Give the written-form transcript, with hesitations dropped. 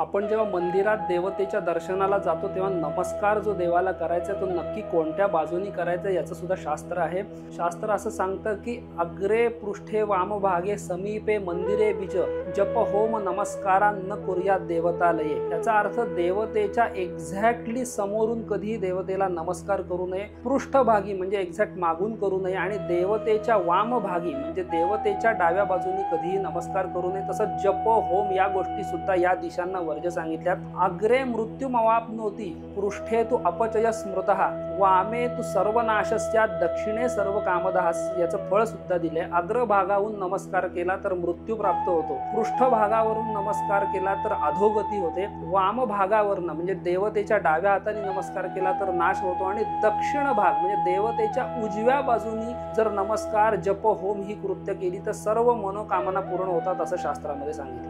आपण जेव्हा मंदिरात देवतेच्या दर्शनाला जातो तेव्हा नमस्कार जो देवाला करायचा तो नक्की कोणत्या बाजूनी करायचा याचं सुद्धा शास्त्र आहे। शास्त्र असं सांगतं की अग्रे पृष्ठे वामभागे समीपे मंदिरे बीज जप होम नमस्कारा न कुर्यात देवतालये। याचा अर्थ देवतेच्या एक्झॅक्टली समोरून कधी देवतेला नमस्कार करू नये, पृष्ठभागी म्हणजे एक्झॅक्ट मागून करू नये आणि देवतेच्या वामभागी म्हणजे देवतेच्या डाव्या बाजूनी कधीही नमस्कार करू नये। तसंच जप होम या गोष्टी सुद्धा या दिशांना वर्ज सांगितल्यात। अग्रे मृत्युमवाप्नोति पृष्ठे तु अपचय स्मृतः वामे तु सर्वनाशस्यात् दक्षिणे सर्व कामदः याचं फळ सुद्धा दिले। अग्रभागाहून नमस्कार केला तर मृत्यू प्राप्त होतो, पृष्ठभागावरून नमस्कार केला तर अधोगती होते, वाम भागावरून म्हणजे देवतेच्या डाव्या हाताने नमस्कार केला तर नाश होतो आणि दक्षिण भाग म्हणजे देवतेच्या उजव्या बाजूनी जर नमस्कार जप होम ही कृत्य केली तर सर्व मनोकामना पूर्ण होतात असं शास्त्रामध्ये सांगितलं।